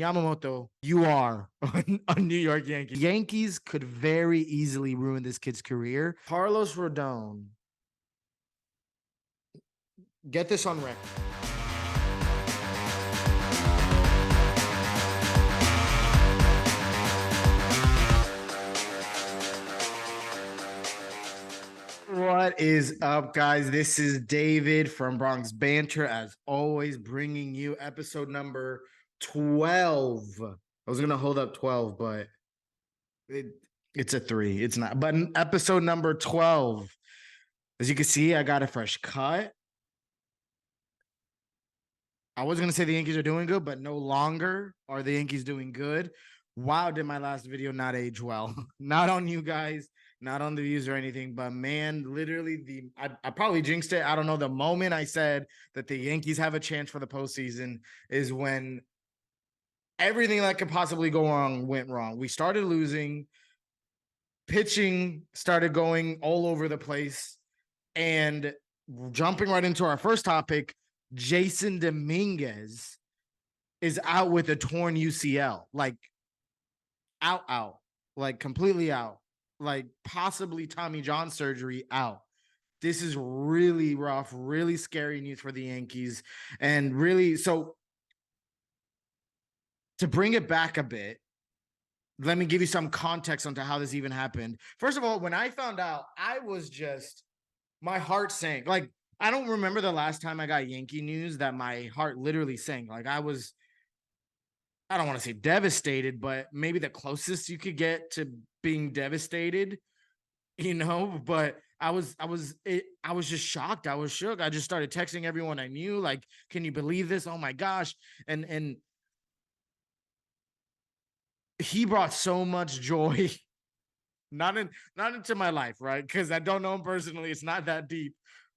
Yamamoto, you are a New York Yankee. Yankees could very easily ruin this kid's career. Carlos Rodon, get this on record. What is up, guys? This is David from Bronx Banter, as always, bringing you episode number 12. I was going to hold up 12, but it's a 3. It's not. But episode number 12. As you can see, I got a fresh cut. I was going to say the Yankees are doing good, but no longer are the Yankees doing good. Wow, did my last video not age well? Not on you guys, not on the views or anything, but man, literally I probably jinxed it. I don't know. The moment I said that the Yankees have a chance for the postseason is when everything that could possibly go wrong went wrong. We started losing, pitching started going all over the place, and jumping right into our first topic, Jasson Dominguez is out with a torn UCL, like out, like completely out, like possibly Tommy John surgery out. This is really rough, really scary news for the Yankees. And really, so to bring it back a bit, let me give you some context onto how this even happened. First of all, when I found out, I was just, my heart sank. Like, I don't remember the last time I got Yankee news that my heart literally sank. Like, I don't want to say devastated, but maybe the closest you could get to being devastated, but I was just shocked. I was shook. I just started texting everyone I knew, like, can you believe this? Oh my gosh. And he brought so much joy, not into my life, right? Because I don't know him personally. It's not that deep.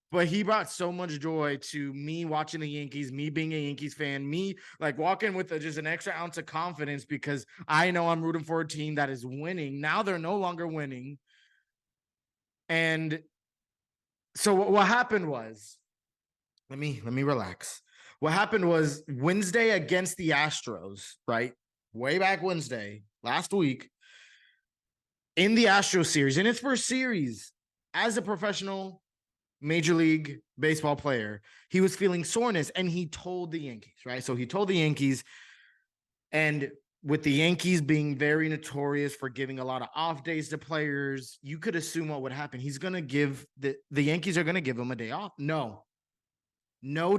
But he brought so much joy to me watching the Yankees, me being a Yankees fan, me like walking with just an extra ounce of confidence because I know I'm rooting for a team that is winning. Now they're no longer winning. And so what happened was, let me relax. What happened was Wednesday against the Astros, right? Way back Wednesday, last week, in the Astros series, in its first series as a professional Major League Baseball player, he was feeling soreness, and he told the Yankees, right? So he told the Yankees, and with the Yankees being very notorious for giving a lot of off days to players, you could assume what would happen. He's going to give the Yankees are going to give him a day off. No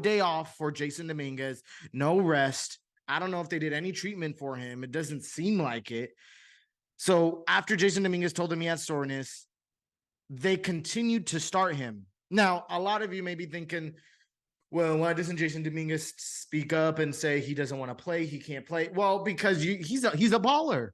day off for Jasson Dominguez, no rest. I don't know if they did any treatment for him. It doesn't seem like it. So after Jasson Dominguez told him he had soreness, they continued to start him. Now, a lot of you may be thinking, well, why doesn't Jasson Dominguez speak up and say he doesn't want to play? He can't play. Well, because he's a baller.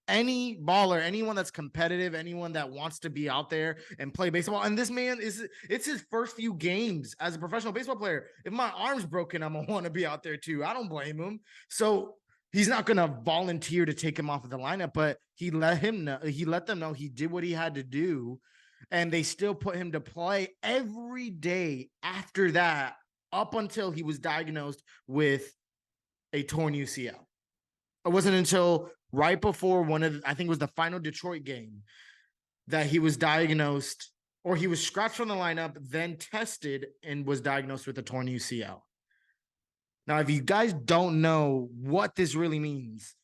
Any baller, anyone that's competitive, anyone that wants to be out there and play baseball. And this man it's his first few games as a professional baseball player. If my arm's broken, I'm going to want to be out there too. I don't blame him. So he's not going to volunteer to take him off of the lineup, but he let them know he did what he had to do. And they still put him to play every day after that, up until he was diagnosed with a torn UCL. It wasn't until right before I think it was the final Detroit game, that he was diagnosed, or he was scratched from the lineup, then tested and was diagnosed with a torn UCL. Now, if you guys don't know what this really means,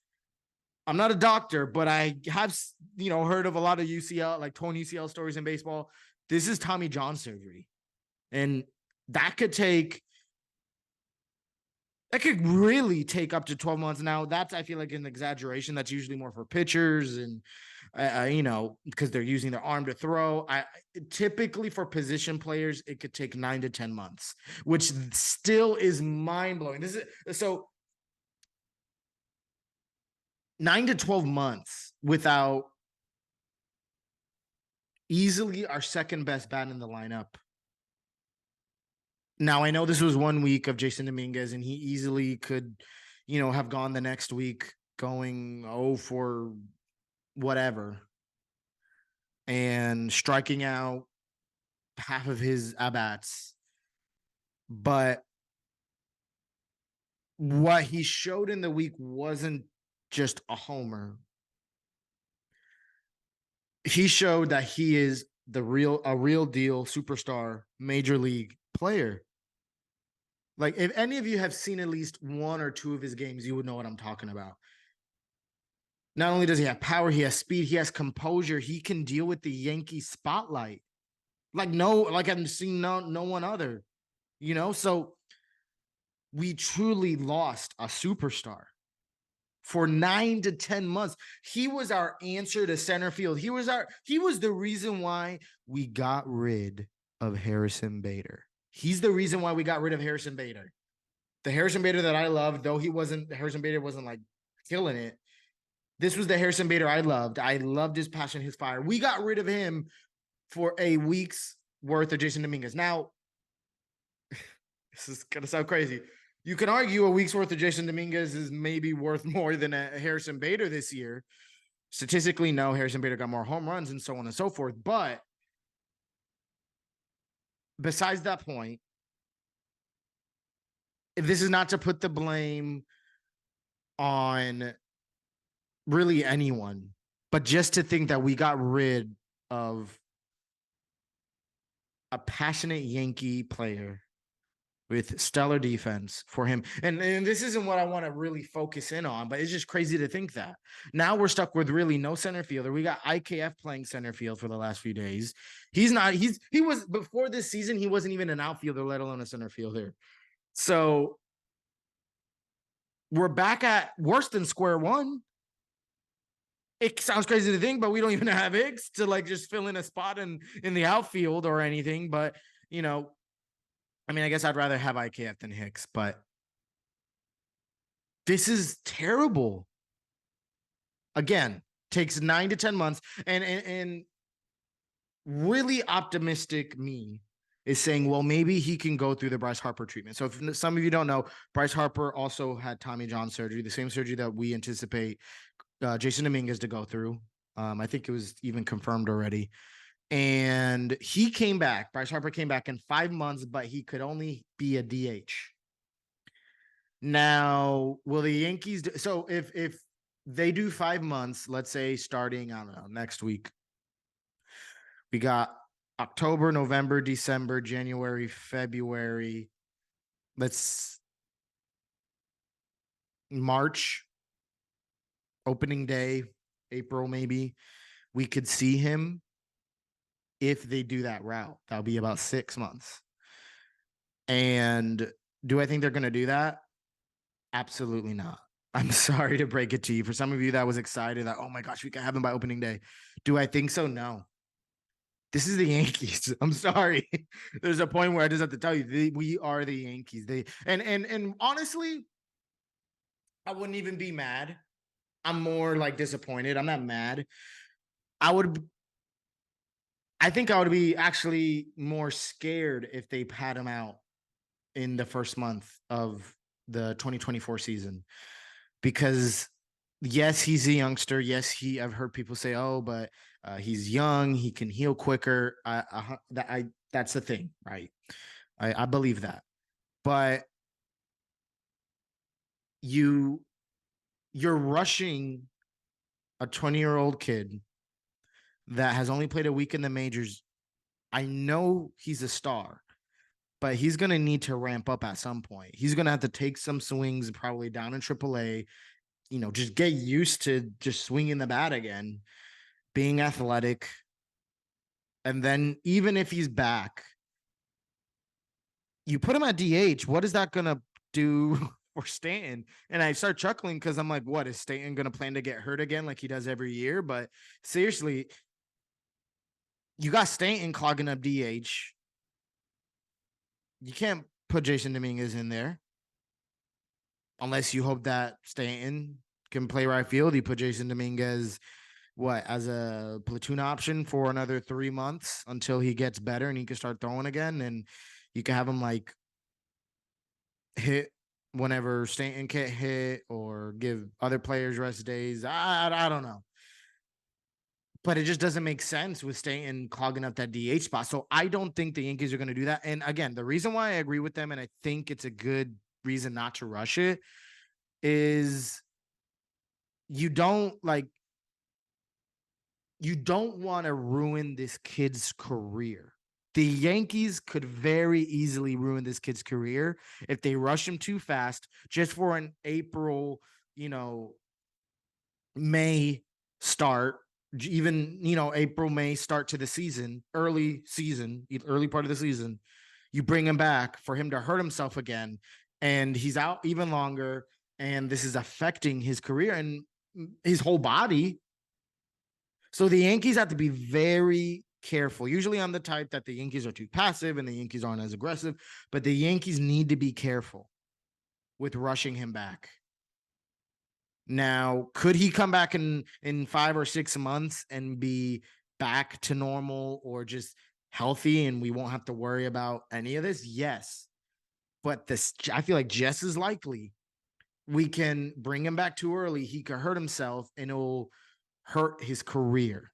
I'm not a doctor, but I have, heard of a lot of UCL, like torn UCL stories in baseball. This is Tommy John surgery. And that could really take up to 12 months. Now, that's, I feel like, an exaggeration. That's usually more for pitchers and, because they're using their arm to throw. Typically for position players, it could take 9 to 10 months, which still is mind-blowing. 9 to 12 months without easily our second best bat in the lineup. Now, I know this was 1 week of Jasson Dominguez, and he easily could, have gone the next week going for whatever and striking out half of his at-bats. But what he showed in the week wasn't just a homer. He showed that he is a real deal superstar major league player. Like, if any of you have seen at least one or two of his games, you would know what I'm talking about. Not only does he have power, he has speed, he has composure. He can deal with the Yankee spotlight. Like I've seen no one other, So we truly lost a superstar for 9 to 10 months. He was our answer to center field. He was the reason why we got rid of Harrison Bader. He's the reason why we got rid of Harrison Bader. The Harrison Bader that I loved, though Harrison Bader wasn't like killing it. This was the Harrison Bader I loved. I loved his passion, his fire. We got rid of him for a week's worth of Jasson Dominguez. Now, this is going to sound crazy. You can argue a week's worth of Jasson Dominguez is maybe worth more than a Harrison Bader this year. Statistically, no, Harrison Bader got more home runs and so on and so forth. But besides that point, if this is not to put the blame on really anyone, but just to think that we got rid of a passionate Yankee player with stellar defense for him. And this isn't what I want to really focus in on, but it's just crazy to think that. Now we're stuck with really no center fielder. We got IKF playing center field for the last few days. He was before this season, he wasn't even an outfielder, let alone a center fielder. So we're back at worse than square one. It sounds crazy to think, but we don't even have Hicks to like just fill in a spot in the outfield or anything. But, I mean, I guess I'd rather have IKF than Hicks, but this is terrible. Again, takes 9 to 10 months. And really optimistic me is saying, well, maybe he can go through the Bryce Harper treatment. So if some of you don't know, Bryce Harper also had Tommy John surgery, the same surgery that we anticipate Jasson Dominguez to go through. I think it was even confirmed already. And he came back. Bryce Harper came back in 5 months, but he could only be a DH. Now, will the Yankees so if they do 5 months, let's say starting, I don't know, next week, we got October, November, December, January, February. Let's March, opening day, April, maybe we could see him. If they do that route, that'll be about 6 months. And do I think they're going to do that? Absolutely not. I'm sorry to break it to you. For some of you that was excited that, oh my gosh, we can have him by opening day. Do I think so? No. This is the Yankees. I'm sorry. There's a point where I just have to tell you, we are the Yankees. And honestly, I wouldn't even be mad. I'm more like disappointed. I'm not mad. I think I would be actually more scared if they pat him out in the first month of the 2024 season. Because yes, he's a youngster. Yes, I've heard people say, oh, but he's young. He can heal quicker. That's the thing, right? I believe that. But you're rushing a 20-year-old kid that has only played a week in the majors. I know he's a star, but he's going to need to ramp up at some point. He's going to have to take some swings probably down in AAA, just get used to just swinging the bat again, being athletic. And then even if he's back, you put him at DH, what is that going to do for Stanton? And I start chuckling because I'm like, what, is Stanton going to plan to get hurt again like he does every year? But seriously, you got Stanton clogging up DH. You can't put Jasson Dominguez in there unless you hope that Stanton can play right field. You put Jasson Dominguez as a platoon option for another 3 months until he gets better and he can start throwing again. And you can have him like hit whenever Stanton can't hit or give other players rest days. I don't know. But it just doesn't make sense with Stanton clogging up that DH spot. So I don't think the Yankees are going to do that. And again, the reason why I agree with them and I think it's a good reason not to rush it is you don't want to ruin this kid's career. The Yankees could very easily ruin this kid's career if they rush him too fast just for an April, May start, even, April, May start to the season, early part of the season. You bring him back for him to hurt himself again, and he's out even longer, and this is affecting his career and his whole body. So the Yankees have to be very careful. Usually I'm the type that the Yankees are too passive and the Yankees aren't as aggressive, but the Yankees need to be careful with rushing him back. Now, could he come back in 5 or 6 months and be back to normal or just healthy and we won't have to worry about any of this? Yes. But I feel like just as likely we can bring him back too early. He could hurt himself and it will hurt his career.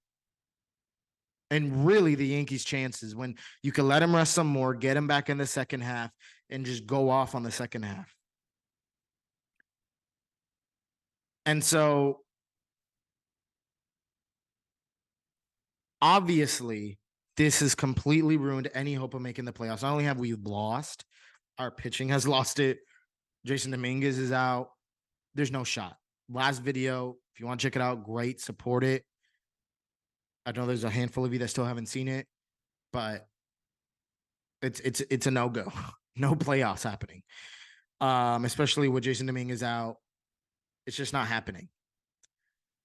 And really the Yankees' chances when you can let him rest some more, get him back in the second half and just go off on the second half. And so obviously this has completely ruined any hope of making the playoffs. Not only have we lost, our pitching has lost it. Jasson Dominguez is out. There's no shot. Last video, if you want to check it out, great, support it. I know there's a handful of you that still haven't seen it, but it's a no-go. No playoffs happening. Especially with Jasson Dominguez out. It's just not happening.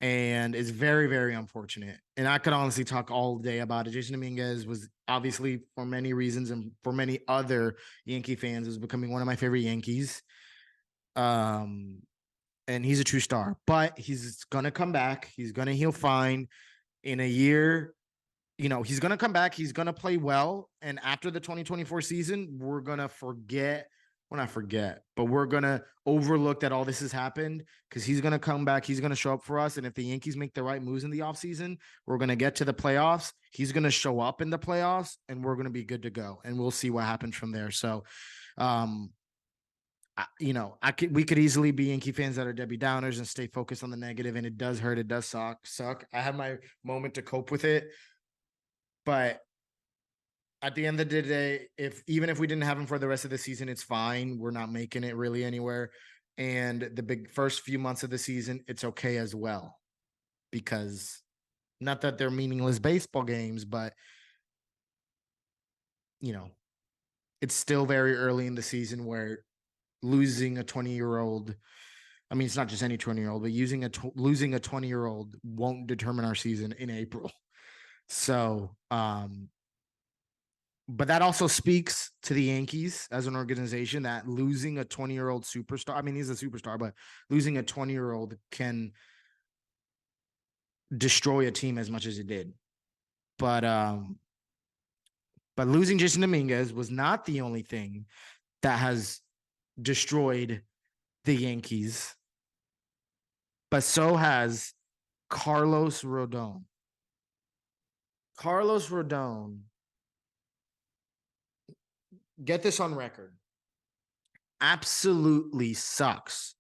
And it's very, very unfortunate. And I could honestly talk all day about it. Jasson Dominguez was obviously, for many reasons and for many other Yankee fans, is becoming one of my favorite Yankees. And he's a true star, but he's going to come back. He's going to heal fine in a year. He's going to come back. He's going to play well. And after the 2024 season, we're going to we're going to overlook that all this has happened because he's going to come back. He's going to show up for us. And if the Yankees make the right moves in the offseason, we're going to get to the playoffs. He's going to show up in the playoffs and we're going to be good to go. And we'll see what happens from there. So, we could easily be Yankee fans that are Debbie Downers and stay focused on the negative. And it does hurt. It does suck. I have my moment to cope with it. But at the end of the day, even if we didn't have him for the rest of the season, it's fine. We're not making it really anywhere. And the big first few months of the season, it's okay as well. Because not that they're meaningless baseball games, but it's still very early in the season where losing a 20-year-old, I mean, it's not just any 20-year-old, but losing a 20-year-old won't determine our season in April. So, but that also speaks to the Yankees as an organization that losing a 20-year-old superstar, I mean, he's a superstar, but losing a 20-year-old can destroy a team as much as it did. But losing Jasson Dominguez was not the only thing that has destroyed the Yankees, but so has Carlos Rodon. Carlos Rodon, get this on record, absolutely sucks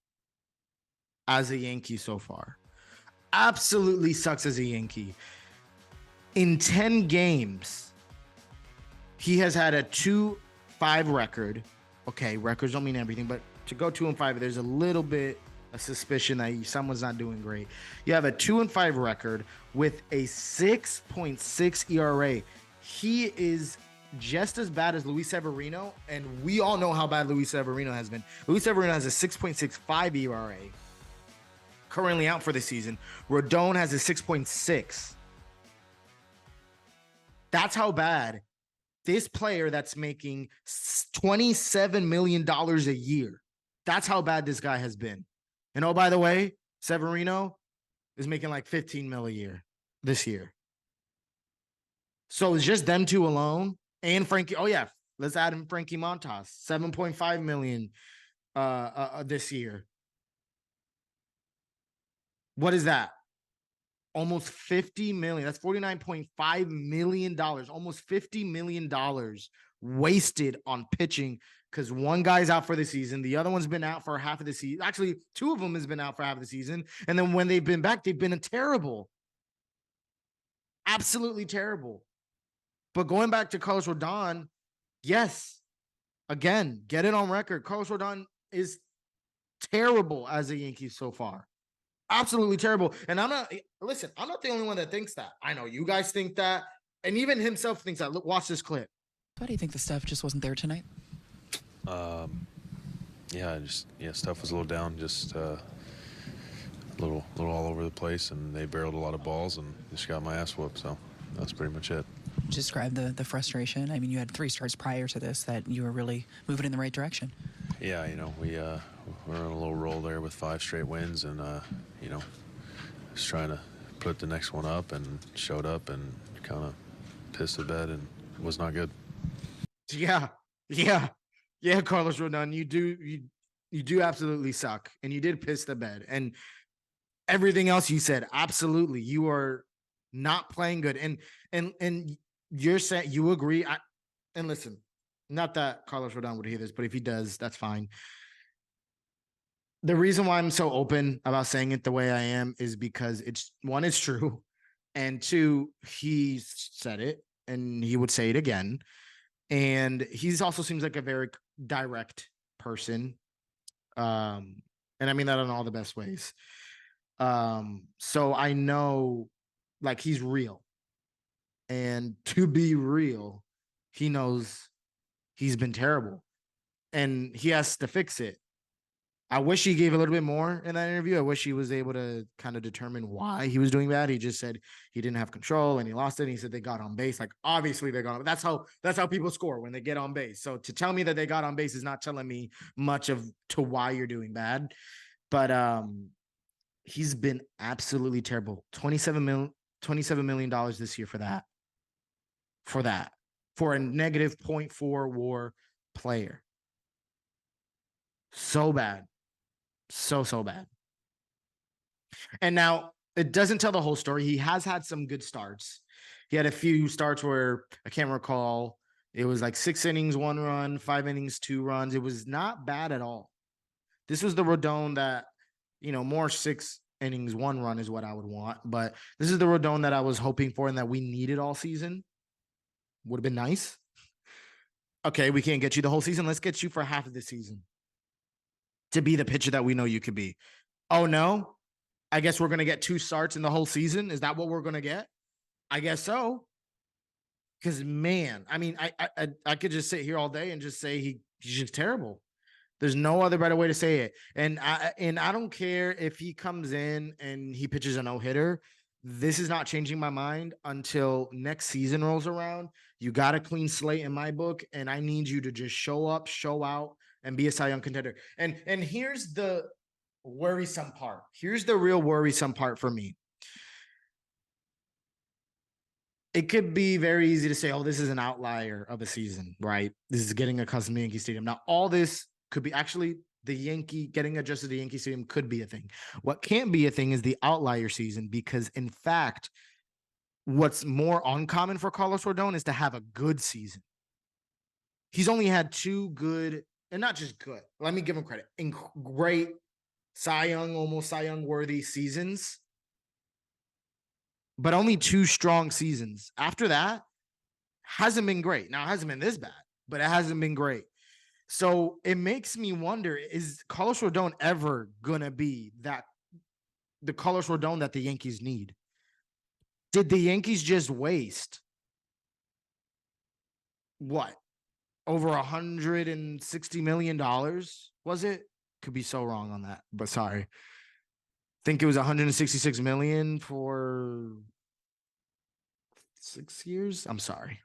as a Yankee so far. Absolutely sucks as a Yankee. In 10 games, he has had a 2-5 record. Okay, records don't mean everything, but to go 2-5, there's a little bit of suspicion that someone's not doing great. You have a 2-5 record with a 6.6 ERA. He is just as bad as Luis Severino, and we all know how bad Luis Severino has been. Luis Severino has a 6.65 ERA, currently out for the season. Rodon has a 6.6. That's how bad this player that's making $27 million a year. That's how bad this guy has been. And oh, by the way, Severino is making like 15 mil a year this year. So it's just them two alone. And Frankie, oh yeah, let's add in Frankie Montas, 7.5 million this year. What is that? Almost 50 million. That's $49.5 million. Almost $50 million wasted on pitching because one guy's out for the season. The other one's been out for half of the season. Actually, two of them has been out for half of the season. And then when they've been back, they've been terrible. Absolutely terrible. But going back to Carlos Rodon, yes, again, get it on record. Carlos Rodon is terrible as a Yankee so far. Absolutely terrible. And I'm not the only one that thinks that. I know you guys think that. And even himself thinks that. Look, watch this clip. Why do you think the stuff just wasn't there tonight? Stuff was a little down, just a little all over the place, and they barreled a lot of balls and just got my ass whooped. So that's pretty much it. Describe the frustration. I mean, you had 3 starts prior to this that you were really moving in the right direction. Yeah, we're on a little roll there with 5 straight wins, and just trying to put the next one up, and showed up and kind of pissed the bed, and it was not good. Yeah, Carlos Rodon, you do absolutely suck, and you did piss the bed, and everything else you said, absolutely, you are not playing good, and you're saying you agree. And listen, not that Carlos Rodon would hear this, but if he does, that's fine. The reason why I'm so open about saying it the way I am is because it's true, and 2, he said it, and he would say it again. And he's also seems like a very direct person. And I mean that in all the best ways. So I know, like, he's real. And to be real, he knows he's been terrible. And he has to fix it. I wish he gave a little bit more in that interview. I wish he was able to kind of determine why he was doing bad. He just said he didn't have control and he lost it. And he said they got on base. Like, obviously they got on. That's how people score, when they get on base. So to tell me that they got on base is not telling me much to why you're doing bad. But he's been absolutely terrible. $27 million this year for that. For a negative 0.4 WAR player. So bad. So bad. And now it doesn't tell the whole story. He has had some good starts. He had a few starts where I can't recall. It was like 6 innings, 1 run, 5 innings, 2 runs. It was not bad at all. This was the Rodon that, more 6 innings, 1 run is what I would want. But this is the Rodon that I was hoping for and that we needed all season. Would have been nice. Okay, we can't get you the whole season. Let's get you for half of the season to be the pitcher that we know you could be. Oh, no? I guess we're going to get 2 starts in the whole season? Is that what we're going to get? I guess so. Because, man, I mean, I could just sit here all day and just say he's just terrible. There's no other better way to say it. And I don't care if he comes in and he pitches a no-hitter. This is not changing my mind until next season rolls around. You got a clean slate in my book, and I need you to just show up, show out, and be a Cy Young contender. And here's the worrisome part. Here's the real worrisome part for me. It could be very easy to say, oh, this is an outlier of a season, right? This is getting accustomed to Yankee Stadium. Now, all this could be actually getting adjusted to Yankee Stadium could be a thing. What can't be a thing is the outlier season, because in fact, what's more uncommon for Carlos Rodon is to have a good season. He's only had 2 good, and not just good, let me give him credit, great Cy Young, almost Cy Young worthy seasons, but only 2 strong seasons. After that, hasn't been great. Now, it hasn't been this bad, but it hasn't been great. So it makes me wonder, is Carlos Rodon ever going to be the Carlos Rodon that the Yankees need? Did the Yankees just waste what? Over $160 million? Was it? Could be so wrong on that, but sorry. Think it was $166 million for 6 years. I'm sorry.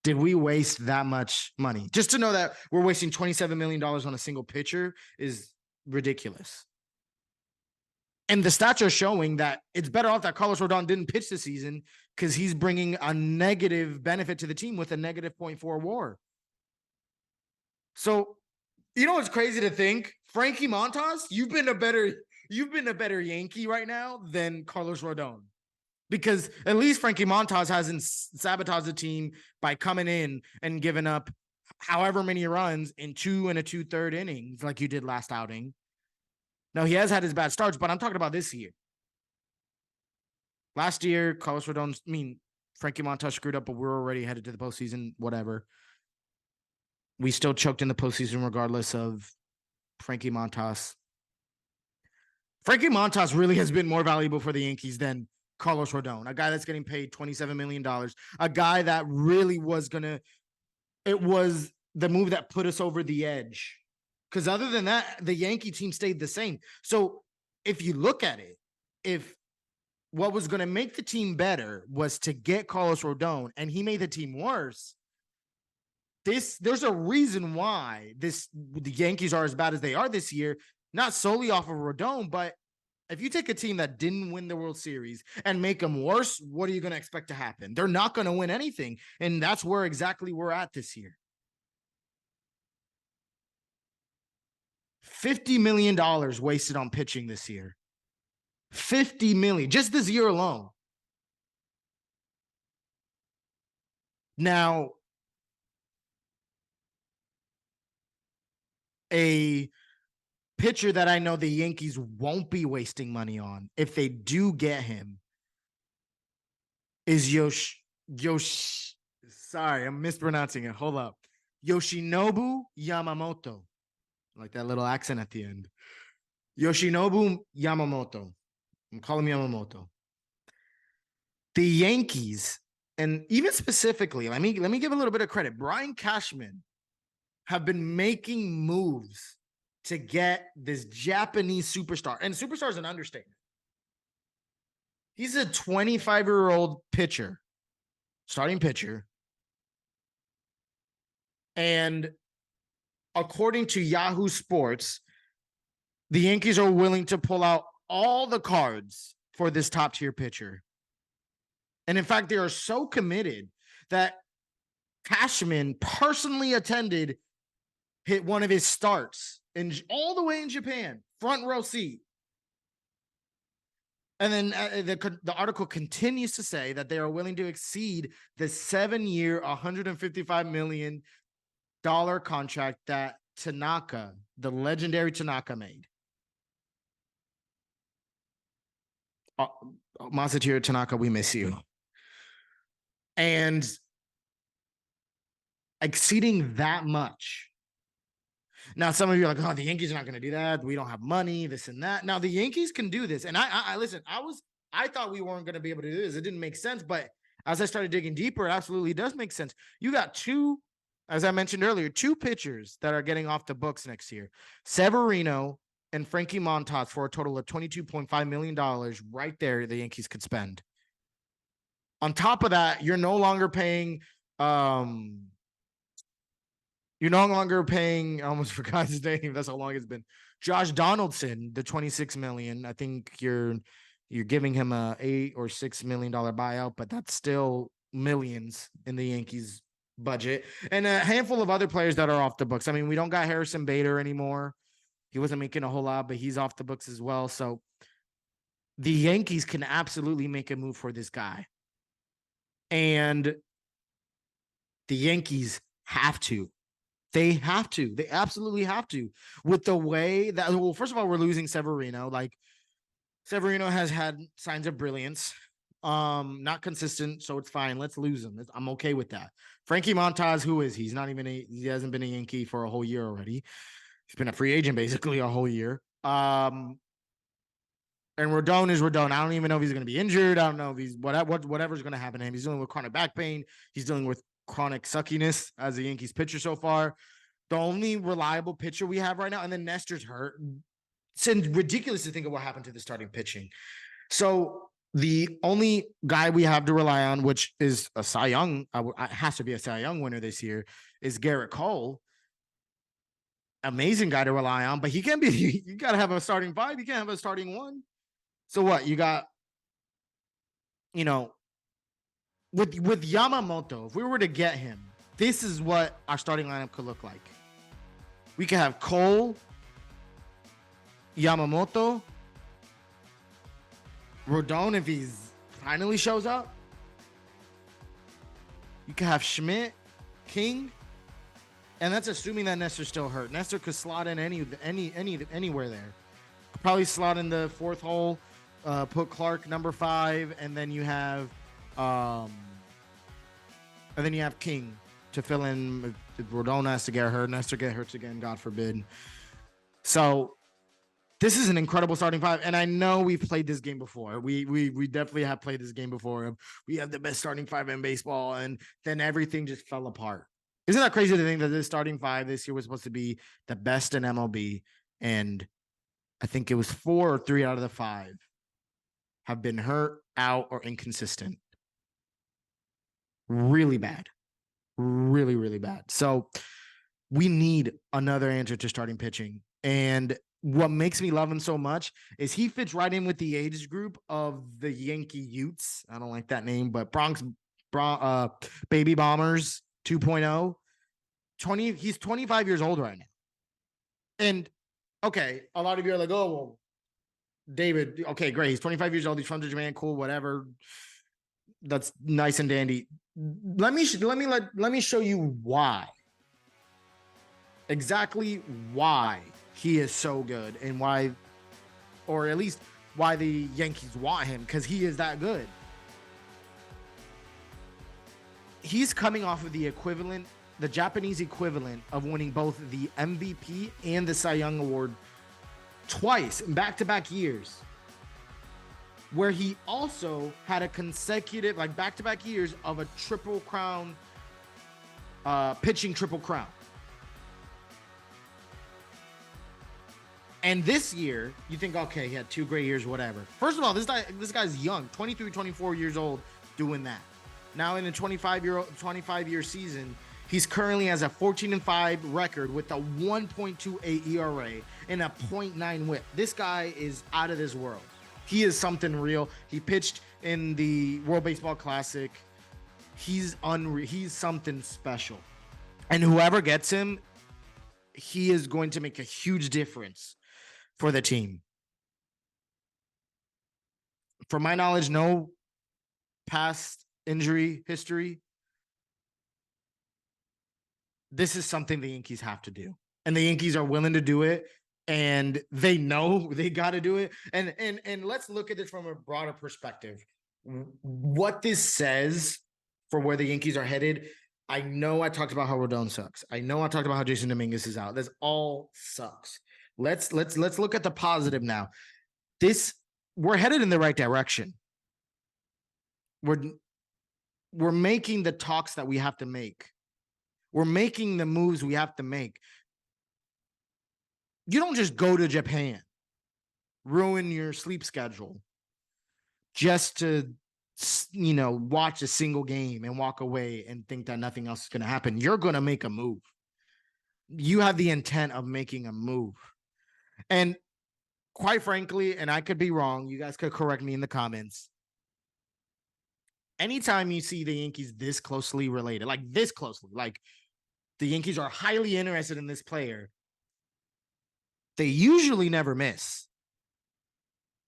Did we waste that much money? Just to know that we're wasting $27 million on a single pitcher is ridiculous. And the stats are showing that it's better off that Carlos Rodon didn't pitch this season, because he's bringing a negative benefit to the team with a negative 0.4 WAR. So, it's crazy to think, Frankie Montas, you've been a better Yankee right now than Carlos Rodon. Because at least Frankie Montas hasn't sabotaged the team by coming in and giving up however many runs in 2 2/3 innings like you did last outing. Now, he has had his bad starts, but I'm talking about this year. Last year, Carlos Rodon, Frankie Montas screwed up, but we're already headed to the postseason, whatever. We still choked in the postseason regardless of Frankie Montas. Frankie Montas really has been more valuable for the Yankees than Carlos Rodon, a guy that's getting paid $27 million, a guy that really was it was the move that put us over the edge. Because other than that, the Yankee team stayed the same. So if you look at it, if what was going to make the team better was to get Carlos Rodon, and he made the team worse, there's a reason why the Yankees are as bad as they are this year, not solely off of Rodon, but if you take a team that didn't win the World Series and make them worse, what are you going to expect to happen? They're not going to win anything, and that's where exactly we're at this year. $50 million wasted on pitching this year. $50 million, just this year alone. Now, a pitcher that I know the Yankees won't be wasting money on if they do get him is sorry, I'm mispronouncing it. Hold up. Yoshinobu Yamamoto. Like that little accent at the end. Yoshinobu Yamamoto. I'm calling him Yamamoto. The Yankees, and even specifically, let me give a little bit of credit. Brian Cashman have been making moves to get this Japanese superstar. And superstar is an understatement. He's a 25-year-old pitcher, starting pitcher. And according to Yahoo Sports, the Yankees are willing to pull out all the cards for this top-tier pitcher. And in fact, they are so committed that Cashman personally hit one of his starts all the way in Japan, front row seat. And then the article continues to say that they are willing to exceed the 7-year, $155 million contract that Tanaka, the legendary Tanaka, made. Masahiro Tanaka, we miss you. And exceeding that much. Now, some of you are like, oh, the Yankees are not going to do that. We don't have money, this and that. Now, the Yankees can do this. And I listen, I thought we weren't going to be able to do this. It didn't make sense. But as I started digging deeper, it absolutely does make sense. You got two, as I mentioned earlier, two pitchers that are getting off the books next year. Severino and Frankie Montas for a total of $22.5 million right there the Yankees could spend. On top of that, you're no longer paying I almost forgot his name. That's how long it's been. Josh Donaldson, the $26 million. I think you're giving him a $8 or $6 million buyout, but that's still millions in the Yankees budget. And a handful of other players that are off the books. I mean, we don't got Harrison Bader anymore. He wasn't making a whole lot, but he's off the books as well. So the Yankees can absolutely make a move for this guy. And the Yankees have to. They have to. They absolutely have to. With the way that, well, first of all, we're losing Severino. Like, Severino has had signs of brilliance. Not consistent, so it's fine. Let's lose him. I'm okay with that. Frankie Montas, who is he? He hasn't been a Yankee for a whole year already. He's been a free agent basically a whole year. And Rodon is Rodon. I don't even know if he's going to be injured. I don't know if he's whatever's going to happen to him. He's dealing with chronic back pain. He's dealing with chronic suckiness as a Yankees pitcher so far. The only reliable pitcher we have right now, and then Nestor's hurt. It's ridiculous to think of what happened to the starting pitching. So the only guy we have to rely on, which is a Cy Young, has to be a Cy Young winner this year, is Garrett Cole. Amazing guy to rely on, but he can't be. You got to have a starting five. You can't have a starting one. So what? You got, with Yamamoto, if we were to get him, this is what our starting lineup could look like. We could have Cole, Yamamoto, Rodon if he finally shows up. You could have Schmidt, King, And that's assuming that Nestor's still hurt. Nestor could slot in anywhere there. Could probably slot in the fourth hole, put Clark number 5, and then you have King to fill in if Rodon has to get hurt, Nestor get hurt again, God forbid. So this is an incredible starting 5, and I know we've played this game before. We definitely have played this game before. We have the best starting 5 in baseball, and then everything just fell apart. Isn't that crazy to think that this starting 5 this year was supposed to be the best in MLB, and I think it was 4 or 3 out of the 5 have been hurt, out, or inconsistent. Really bad. Really, really bad. So we need another answer to starting pitching. And what makes me love him so much is he fits right in with the age group of the Yankee Utes. I don't like that name, but Bronx Baby Bombers 2.0. He's 25 years old right now. And okay, a lot of you are like, oh, well, David, okay, great. He's 25 years old. He's from Japan. Cool, whatever. That's nice and dandy. Let me show you why. Exactly why he is so good and why, or at least why the Yankees want him, because he is that good. He's coming off of the Japanese equivalent of winning both the MVP and the Cy Young Award twice in back-to-back years, where he also had a consecutive, like back-to-back years of a triple crown, pitching triple crown. And this year, you think, okay, he had 2 great years, whatever. First of all, this guy's young, 23, 24 years old, doing that. Now in a 25-year season, he's currently has a 14-5 record with a 1.28 ERA and a 0.9 WHIP. This guy is out of this world. He is something real. He pitched in the World Baseball Classic. He's something special. And whoever gets him, he is going to make a huge difference for the team. From my knowledge, no past injury history. This is something the Yankees have to do. And the Yankees are willing to do it. And they know they got to do it. And let's look at this from a broader perspective. What this says for where the Yankees are headed. I know I talked about how Rodon sucks. I know I talked about how Jasson Dominguez is out. This all sucks. Let's look at the positive now. We're headed in the right direction. We're making the talks that we have to make. We're making the moves we have to make. You don't just go to Japan, ruin your sleep schedule just to, watch a single game and walk away and think that nothing else is going to happen. You're going to make a move. You have the intent of making a move. And quite frankly, and I could be wrong, you guys could correct me in the comments. Anytime you see the Yankees this closely related, like this closely, like the Yankees are highly interested in this player, they usually never miss.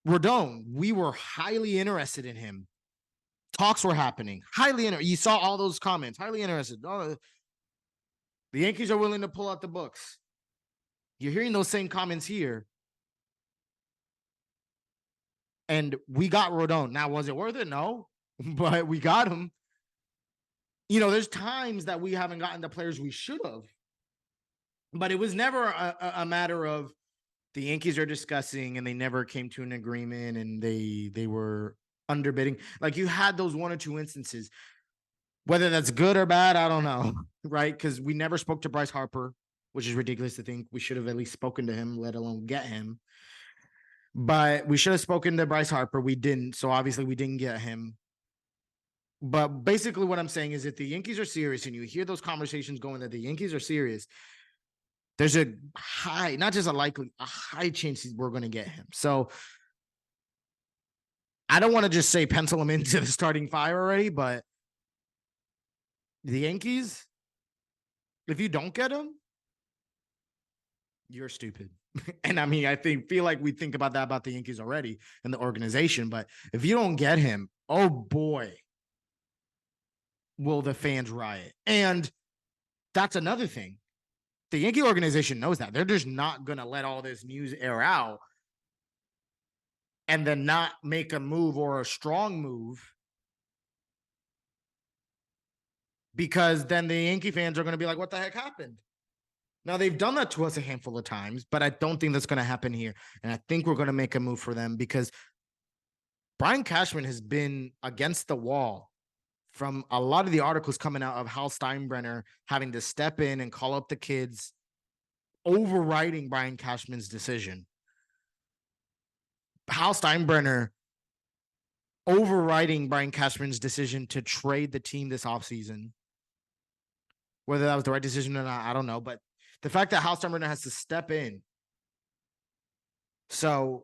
Rodon, we were highly interested in him. Talks were happening. Highly interested. You saw all those comments. Highly interested. The Yankees are willing to pull out the books. You're hearing those same comments here. And we got Rodon. Now, was it worth it? No. But we got him. There's times that we haven't gotten the players we should have. But it was never a matter of the Yankees are discussing and they never came to an agreement and they were underbidding. Like, you had those 1 or 2 instances. Whether that's good or bad, I don't know, right? Because we never spoke to Bryce Harper, which is ridiculous to think. We should have at least spoken to him, let alone get him. But we should have spoken to Bryce Harper. We didn't. So obviously we didn't get him. But basically what I'm saying is if the Yankees are serious and you hear those conversations going that the Yankees are serious, there's a high, not just a likely, a high chance we're going to get him. So I don't want to just say pencil him into the starting 5 already, but the Yankees, if you don't get him, you're stupid. And I mean, feel like we think about that about the Yankees already and the organization, but if you don't get him, oh boy, will the fans riot. And that's another thing. The Yankee organization knows that. They're just not going to let all this news air out and then not make a move or a strong move, because then the Yankee fans are going to be like, what the heck happened? Now, they've done that to us a handful of times, but I don't think that's going to happen here. And I think we're going to make a move for them, because Brian Cashman has been against the wall from a lot of the articles coming out of Hal Steinbrenner having to step in and call up the kids, overriding Brian Cashman's decision. Hal Steinbrenner overriding Brian Cashman's decision to trade the team this offseason. Whether that was the right decision or not, I don't know. But the fact that Hal Steinbrenner has to step in. So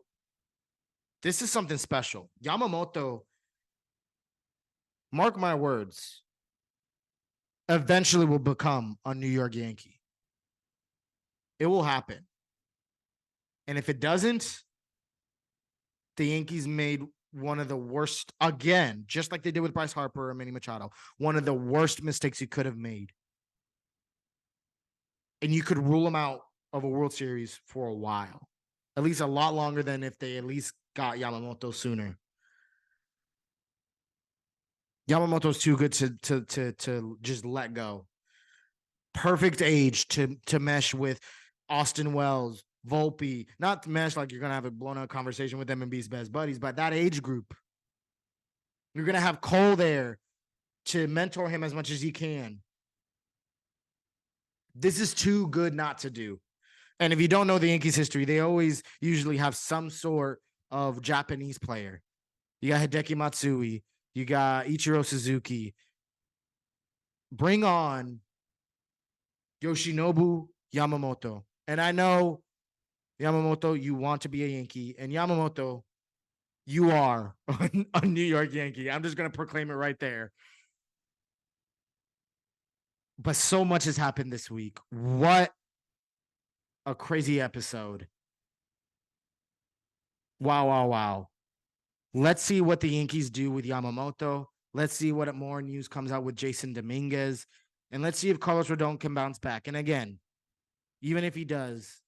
this is something special. Yamamoto, mark my words, eventually will become a New York Yankee. It will happen. And if it doesn't, the Yankees made one of the worst, again, just like they did with Bryce Harper and Manny Machado, one of the worst mistakes you could have made. And you could rule them out of a World Series for a while, at least a lot longer than if they at least got Yamamoto sooner. Yamamoto's too good to just let go. Perfect age to mesh with Austin Wells, Volpe, not to mesh like you're going to have a blown out conversation with them and be his best buddies, but that age group. You're going to have Cole there to mentor him as much as he can. This is too good not to do. And if you don't know the Yankees history, they always usually have some sort of Japanese player. You got Hideki Matsui. You got Ichiro Suzuki. Bring on Yoshinobu Yamamoto. And I know, Yamamoto, you want to be a Yankee. And Yamamoto, you are a New York Yankee. I'm just going to proclaim it right there. But so much has happened this week. What a crazy episode. Wow. Let's see what the Yankees do with Yamamoto. Let's see what more news comes out with Jasson Dominguez. And let's see if Carlos Rodon can bounce back. And again, even if he does,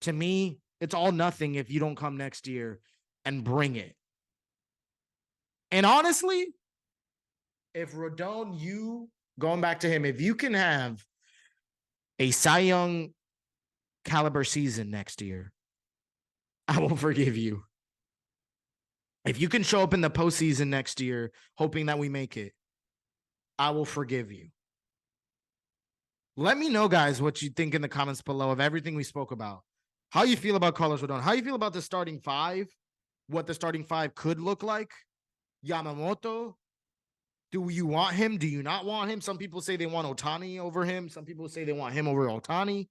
to me, it's all nothing if you don't come next year and bring it. And honestly, if Rodon, going back to him, if you can have a Cy Young caliber season next year, I will forgive you. If you can show up in the postseason next year, hoping that we make it, I will forgive you. Let me know, guys, what you think in the comments below of everything we spoke about. How you feel about Carlos Rodon? How you feel about the starting five? What the starting five could look like? Yamamoto? Do you want him? Do you not want him? Some people say they want Ohtani over him. Some people say they want him over Ohtani.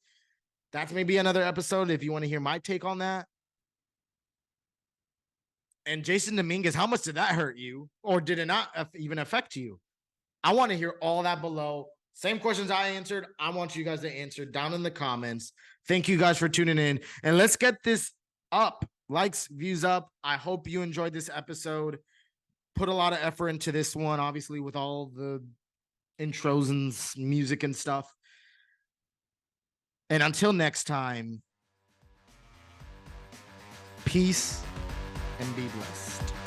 That's maybe another episode if you want to hear my take on that. And Jasson Dominguez, how much did that hurt you? Or did it not even affect you? I want to hear all that below. Same questions I answered. I want you guys to answer down in the comments. Thank you guys for tuning in. And let's get this up. Likes, views up. I hope you enjoyed this episode. Put a lot of effort into this one, obviously, with all the intros and music and stuff. And until next time, peace and be blessed.